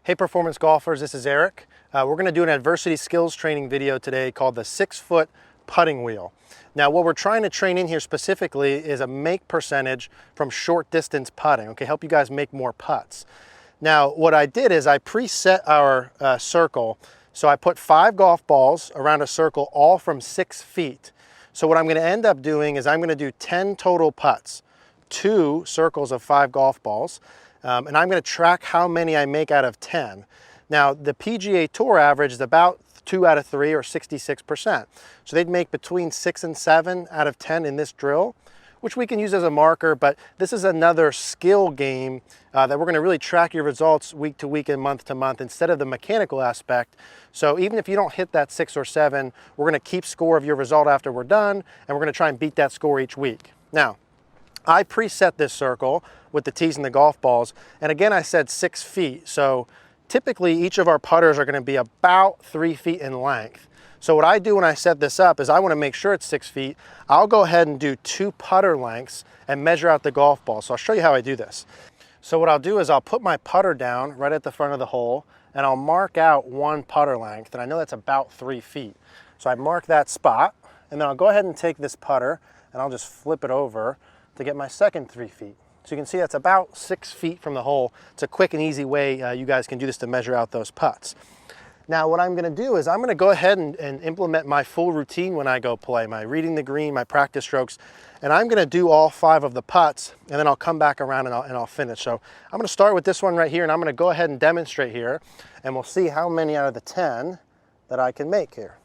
Hey performance golfers, this is Eric. We're going to do an adversity skills training video today called the 6-foot putting wheel. Now what we're trying to train in here specifically is a make percentage from short distance putting, okay, help you guys make more putts. Now what I did is I preset our circle, so I put 5 golf balls around a circle all from 6 feet. So what I'm going to end up doing is I'm going to do 10 total putts, 2 circles of 5 golf balls. And I'm going to track how many I make out of 10. Now, the PGA Tour average is about 2 out of 3 or 66%. So they'd make between 6 and 7 out of 10 in this drill, which we can use as a marker, but this is another skill game that we're going to really track your results week to week and month to month instead of the mechanical aspect. So even if you don't hit that 6 or 7, we're going to keep score of your result after we're done, and we're going to try and beat that score each week. Now, I preset this circle with the tees and the golf balls, and again I said 6 feet, so typically each of our putters are going to be about 3 feet in length. So what I do when I set this up is I want to make sure it's 6 feet. I'll go ahead and do 2 putter lengths and measure out the golf ball. So I'll show you how I do this. So what I'll do is I'll put my putter down right at the front of the hole, and I'll mark out 1 putter length, and I know that's about 3 feet. So I mark that spot, and then I'll go ahead and take this putter and I'll just flip it over to get my second 3 feet. So you can see that's about 6 feet from the hole. It's a quick and easy way you guys can do this to measure out those putts. Now what I'm going to do is I'm going to go ahead and implement my full routine when I go play, my reading the green, my practice strokes, and I'm going to do all 5 of the putts, and then I'll come back around and I'll finish. So I'm going to start with this one right here, and I'm going to go ahead and demonstrate here, and we'll see how many out of the 10 that I can make here.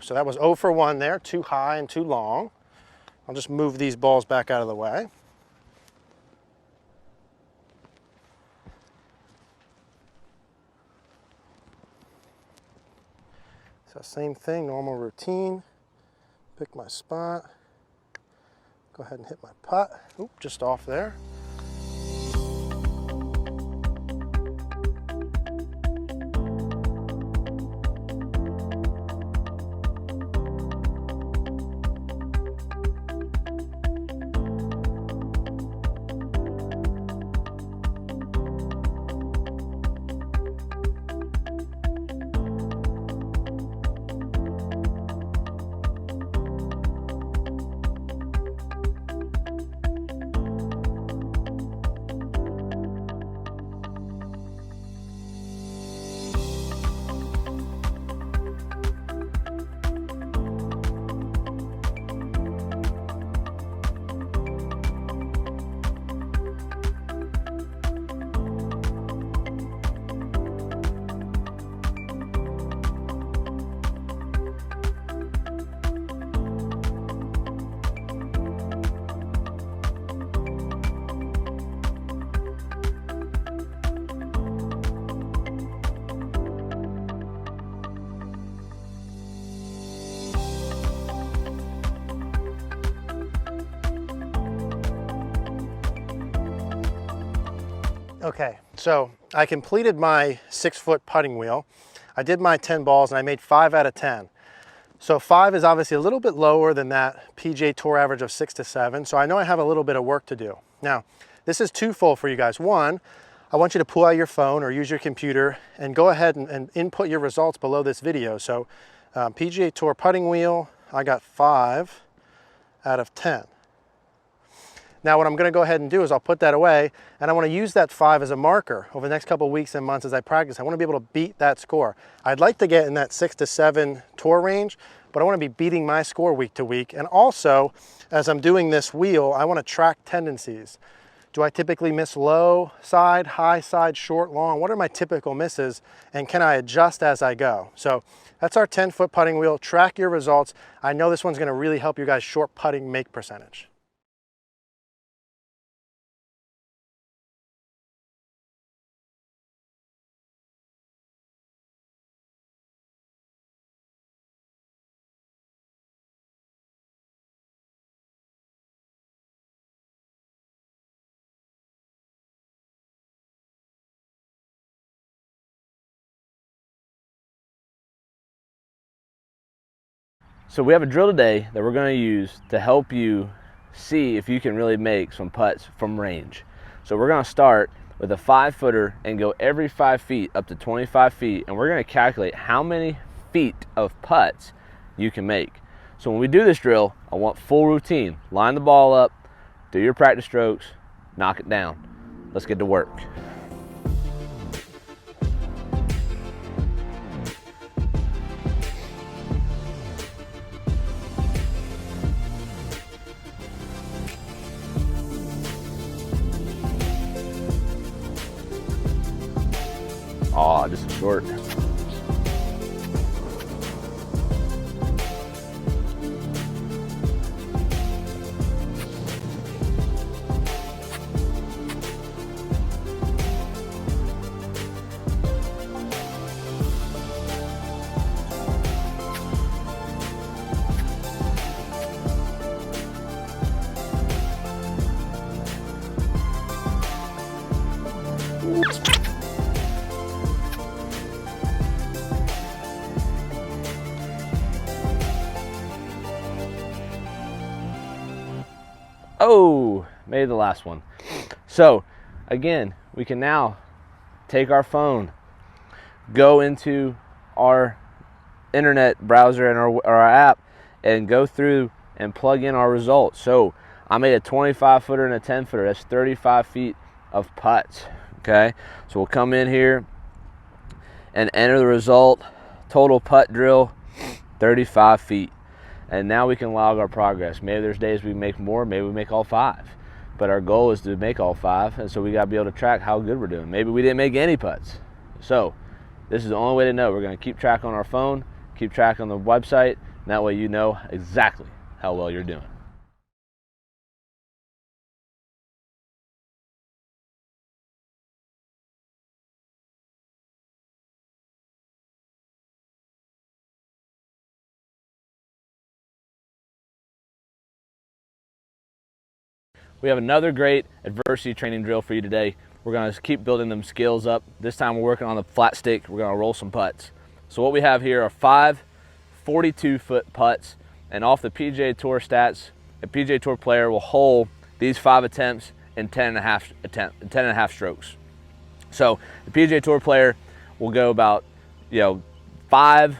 So that was 0 for 1 there, too high and too long. I'll just move these balls back out of the way. So same thing, normal routine. Pick my spot. Go ahead and hit my putt. Oop, just off there. Okay, so I completed my 6-foot putting wheel. I did my 10 balls and I made 5 out of 10. So 5 is obviously a little bit lower than that PGA Tour average of 6 to 7. So I know I have a little bit of work to do. Now, this is twofold for you guys. One, I want you to pull out your phone or use your computer and go ahead and input your results below this video. So PGA Tour putting wheel, I got 5 out of 10. Now what I'm going to go ahead and do is I'll put that away, and I want to use that 5 as a marker over the next couple of weeks and months as I practice. I want to be able to beat that score. I'd like to get in that 6 to 7 tour range, but I want to be beating my score week to week. And also, as I'm doing this wheel, I want to track tendencies. Do I typically miss low side, high side, short, long? What are my typical misses, and can I adjust as I go? So that's our 10-foot putting wheel. Track your results. I know this one's going to really help you guys short putting make percentage. So we have a drill today that we're going to use to help you see if you can really make some putts from range. So we're going to start with a 5-footer and go every 5 feet up to 25 feet, and we're going to calculate how many feet of putts you can make. So when we do this drill, I want full routine. Line the ball up, do your practice strokes, knock it down. Let's get to work. Oh, just short. Oh, made the last one. So again, we can now take our phone, go into our internet browser and our app, and go through and plug in our results. So I made a 25-footer and a 10-footer. That's 35 feet of putts. Okay, so we'll come in here and enter the result. Total putt drill, 35 feet. And now we can log our progress. Maybe there's days we make more, maybe we make all 5. But our goal is to make all 5, and so we gotta be able to track how good we're doing. Maybe we didn't make any putts. So this is the only way to know. We're gonna keep track on our phone, keep track on the website, and that way you know exactly how well you're doing. We have another great adversity training drill for you today. We're gonna keep building them skills up. This time we're working on the flat stick. We're gonna roll some putts. So what we have here are 5 42-foot putts, and off the PGA Tour stats, a PGA Tour player will hole these 5 attempts in 10 and a half strokes. So the PGA Tour player will go about 5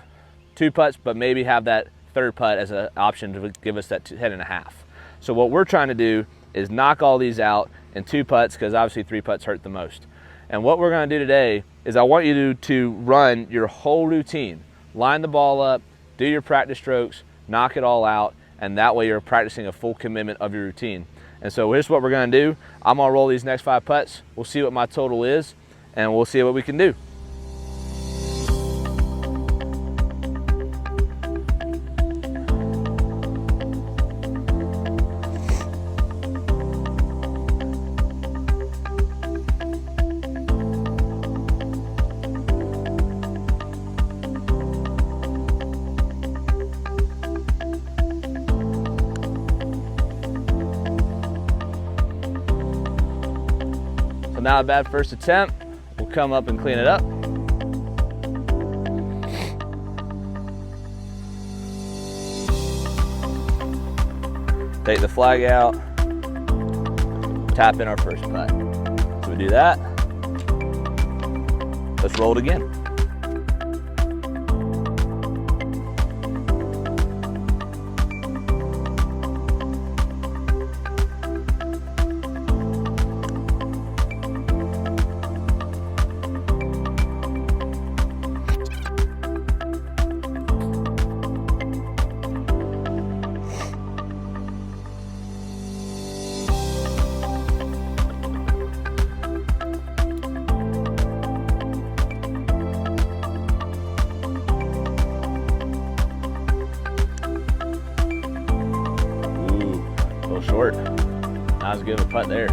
2 putts, but maybe have that third putt as an option to give us that 10 and a half. So what we're trying to do is knock all these out in 2 putts, because obviously 3 putts hurt the most. And what we're going to do today is I want you to run your whole routine. Line the ball up, do your practice strokes, knock it all out, and that way you're practicing a full commitment of your routine. And so here's what we're going to do. I'm going to roll these next 5 putts. We'll see what my total is, and we'll see what we can do. So not a bad first attempt. We'll come up and clean it up. Take the flag out, tap in our first putt. So we do that. Let's roll it again. Short. Not as good of a putt there.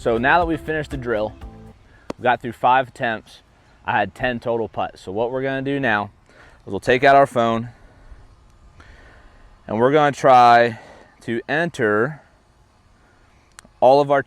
So now that we've finished the drill, we got through 5 attempts, I had 10 total putts. So what we're gonna do now is we'll take out our phone and we're gonna try to enter all of our